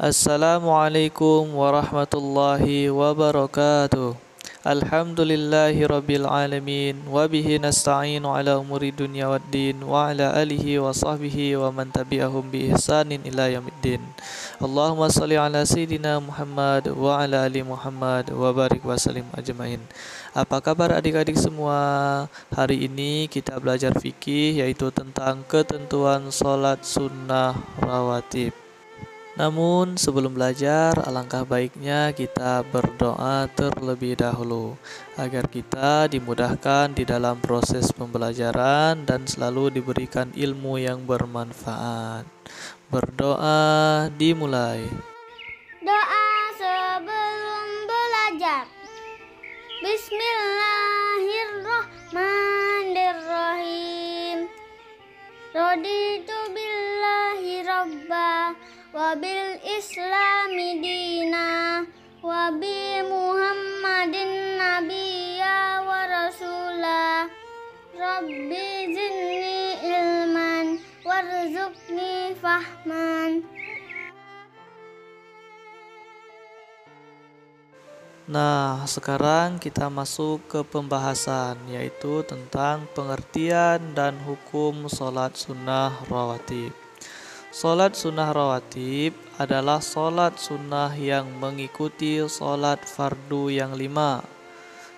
Assalamualaikum warahmatullahi wabarakatuh. Alhamdulillahi rabbil alamin wa bihi nasta'inu ala umuri dunya waddin wa ala alihi wa sahbihi wa man tabi'ahum bi ihsanin ila yaumiddin. Allahumma salli ala sayyidina Muhammad wa ala ali Muhammad wa barik wa salim ajmain. Apa kabar adik-adik semua? Hari ini kita belajar fikih, yaitu tentang ketentuan salat sunnah rawatib. Namun sebelum belajar, alangkah baiknya kita berdoa terlebih dahulu agar kita dimudahkan di dalam proses pembelajaran dan selalu diberikan ilmu yang bermanfaat. Berdoa dimulai. Doa sebelum belajar. Bismillahirrahmanirrahim. Raditu billahi rabba wa bil islami dina wa bi muhammadin nabiyya wa rasula. Rabbi zidni ilman warzuqni fahman. Nah, sekarang kita masuk ke pembahasan, yaitu tentang pengertian dan hukum sholat sunnah rawatib. Sholat sunnah rawatib adalah sholat sunnah yang mengikuti sholat fardu yang 5,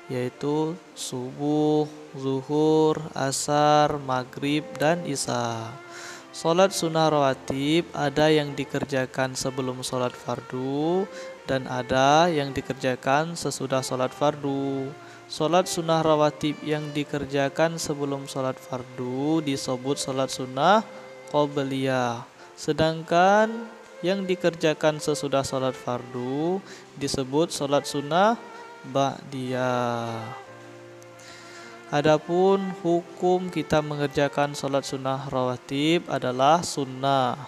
yaitu subuh, zuhur, asar, maghrib, dan isya. Sholat sunnah rawatib ada yang dikerjakan sebelum sholat fardu dan ada yang dikerjakan sesudah sholat fardu. Sholat sunnah rawatib yang dikerjakan sebelum sholat fardu disebut sholat sunnah qobliyah. Sedangkan yang dikerjakan sesudah sholat fardu disebut sholat sunnah ba'diyah. Adapun hukum kita mengerjakan sholat sunnah rawatib adalah sunnah,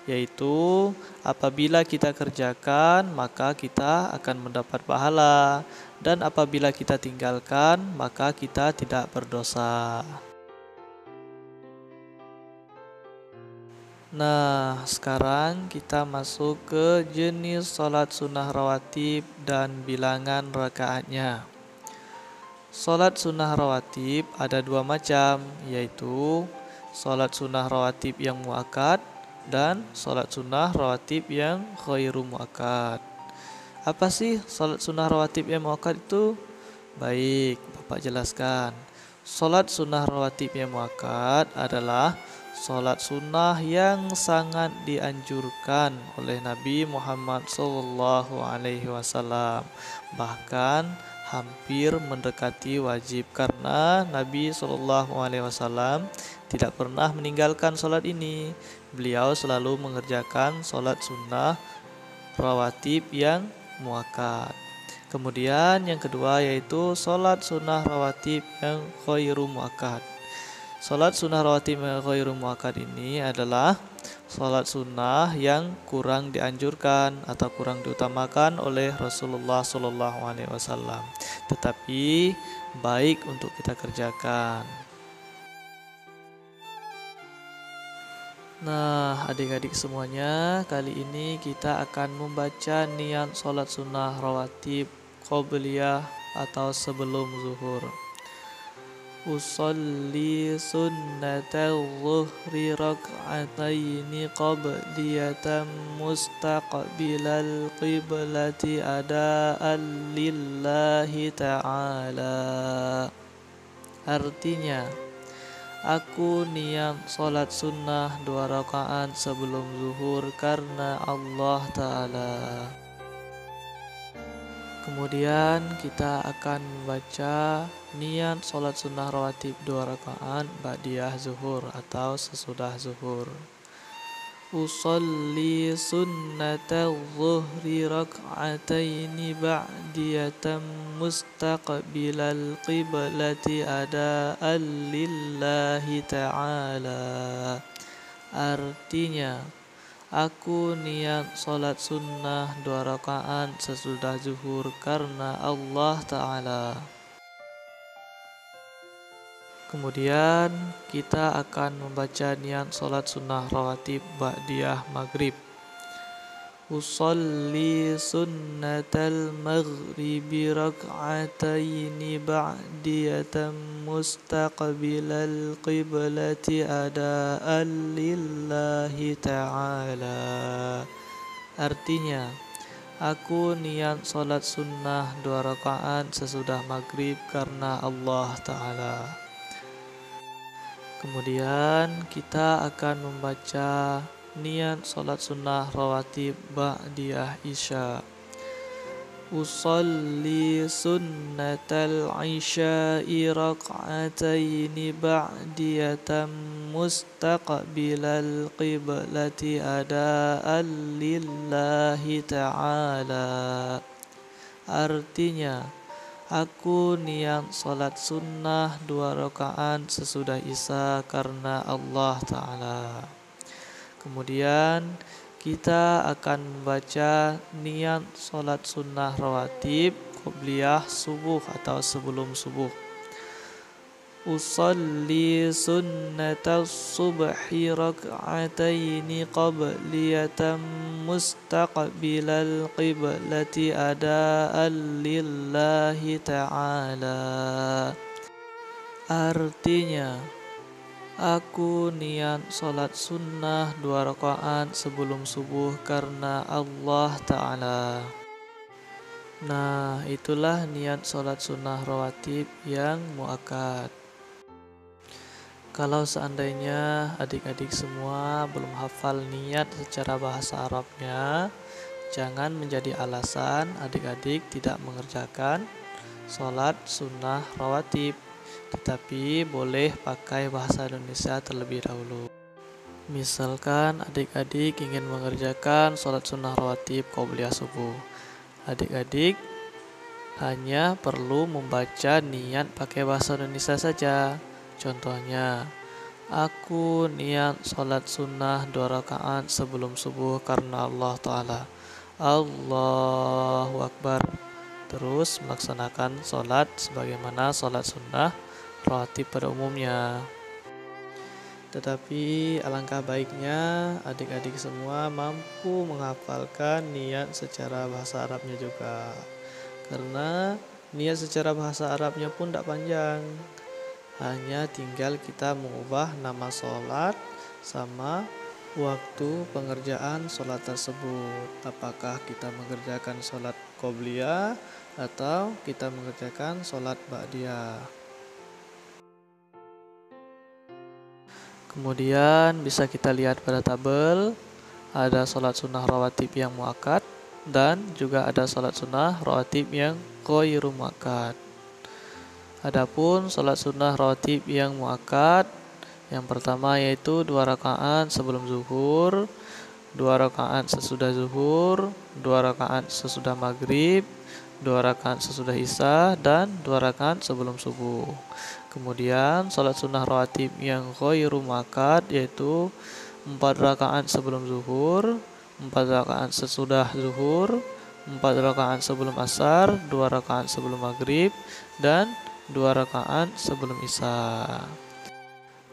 yaitu apabila kita kerjakan maka kita akan mendapat pahala, dan apabila kita tinggalkan maka kita tidak berdosa. Nah, sekarang kita masuk ke jenis sholat sunnah rawatib dan bilangan rakaatnya. Sholat sunnah rawatib ada 2 macam, yaitu sholat sunnah rawatib yang muakkad dan sholat sunnah rawatib yang khairu muakkad. Apa sih sholat sunnah rawatib yang muakkad itu? Baik, Bapak jelaskan. Sholat sunnah rawatib yang muakkad adalah sholat sunnah yang sangat dianjurkan oleh Nabi Muhammad SAW, bahkan hampir mendekati wajib, karena Nabi SAW tidak pernah meninggalkan sholat ini. Beliau selalu mengerjakan sholat sunnah rawatib yang muakkad. Kemudian yang kedua yaitu sholat sunnah rawatib yang khairu muakkad. Sholat sunnah rawatib yang khairu muakkad ini adalah sholat sunnah yang kurang dianjurkan atau kurang diutamakan oleh Rasulullah SAW, tetapi baik untuk kita kerjakan. Nah, adik-adik semuanya, kali ini kita akan membaca niat sholat sunnah rawatib qobliyah atau sebelum zuhur. Usolli sunnatal zuhri rak'ataini qabliyatan mustaqbilal qiblati ada'an lillahi ta'ala. Artinya, aku niat sholat sunnah 2 rakaat sebelum zuhur karena Allah Ta'ala. Kemudian kita akan membaca niat sholat sunnah rawatib 2 rakaat ba'diyah zuhur atau sesudah zuhur. Usolli sunnatal zuhri rak'ataini ba'diyatan mustaqbilal qiblati ada'an lillahi ta'ala. Artinya, aku niat sholat sunnah 2 rakaat sesudah zuhur karena Allah Ta'ala. Kemudian kita akan membaca niat sholat sunnah rawatib ba'diyah maghrib. Usalli sunnatal maghribi rak'ataini ba'diyatan mustaqbilal qiblati ada'an lillahi ta'ala. Artinya, aku niat sholat sunnah 2 rakaat sesudah maghrib karena Allah Ta'ala. Kemudian kita akan membaca niat sholat sunnah rawatib ba'diyah isya. Usalli sunnatal isya'i rak'ataini ba'diyatan mustaqbilal qiblati ada'an lillahi ta'ala. Artinya, aku niat sholat sunnah 2 rakaat sesudah isya karena Allah Ta'ala. Kemudian kita akan membaca niat sholat sunnah rawatib qobliyah subuh atau sebelum subuh. Usalli sunnatas subhi rak'ataini qabliyatan mustaqbilal qiblati ada'an lillahi ta'ala. Artinya, aku niat sholat sunnah 2 rakaat sebelum subuh karena Allah Ta'ala. Nah, itulah niat sholat sunnah rawatib yang muakkad. Kalau seandainya adik-adik semua belum hafal niat secara bahasa Arabnya, jangan menjadi alasan adik-adik tidak mengerjakan sholat sunnah rawatib, tetapi boleh pakai bahasa Indonesia terlebih dahulu. Misalkan adik-adik ingin mengerjakan sholat sunnah rawatib qobliyah subuh, adik-adik hanya perlu membaca niat pakai bahasa Indonesia saja. Contohnya, aku niat sholat sunnah 2 rakaat sebelum subuh karena Allah Ta'ala. Allahu Akbar. Terus melaksanakan sholat sebagaimana sholat sunnah rawatib pada umumnya. Tetapi alangkah baiknya adik-adik semua mampu menghafalkan niat secara bahasa Arabnya juga, karena niat secara bahasa Arabnya pun tidak panjang, hanya tinggal kita mengubah nama sholat sama waktu pengerjaan sholat tersebut. Apakah kita mengerjakan sholat qobliyah atau kita mengerjakan sholat ba'diyah. Kemudian bisa kita lihat pada tabel, ada sholat sunnah rawatib yang muakkad dan juga ada sholat sunnah rawatib yang ghairu muakkad. Adapun sholat sunnah rawatib yang muakkad, yang pertama yaitu 2 rakaat sebelum zuhur, 2 rakaat sesudah zuhur, 2 rakaat sesudah maghrib, 2 rakaat sesudah isya, dan 2 rakaat sebelum subuh. Kemudian sholat sunnah rawatib yang ghairu muakkad yaitu 4 rakaat sebelum zuhur, 4 rakaat sesudah zuhur, 4 rakaat sebelum asar, 2 rakaat sebelum maghrib, dan 2 rakaat sebelum isya.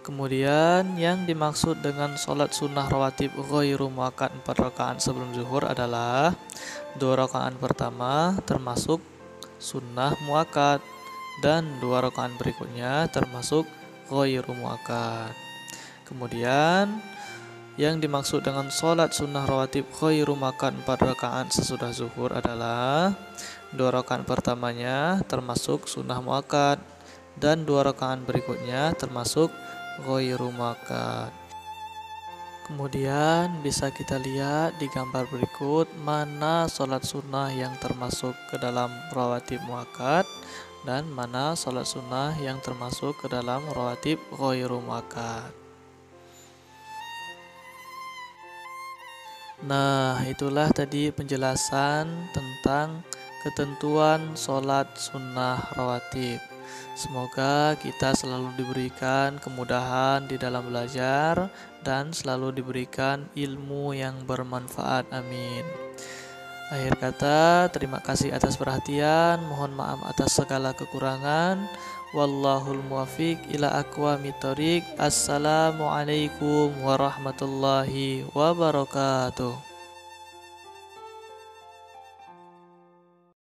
Kemudian yang dimaksud dengan sholat sunnah rawatib ghairu muakkad 4 rakaat sebelum zuhur adalah 2 rakaat pertama termasuk sunnah muakkad dan 2 rakaat berikutnya termasuk ghairu muakkad. Kemudian yang dimaksud dengan sholat sunnah rawatib ghairu muakkad 4 rakaat sesudah zuhur adalah 2 rakaat pertamanya termasuk sunnah muakkad dan 2 rakaat berikutnya termasuk ghairu muakkad. Kemudian bisa kita lihat di gambar berikut mana sholat sunnah yang termasuk ke dalam rawatib muakkad dan mana sholat sunnah yang termasuk ke dalam rawatib ghairu muakkad. Nah, itulah tadi penjelasan tentang ketentuan sholat sunnah rawatib. Semoga kita selalu diberikan kemudahan di dalam belajar dan selalu diberikan ilmu yang bermanfaat. Amin. Akhir kata, terima kasih atas perhatian. Mohon maaf atas segala kekurangan. Wallahul muwaffiq ila aqwamit thoriq. Assalamualaikum warahmatullahi wabarakatuh.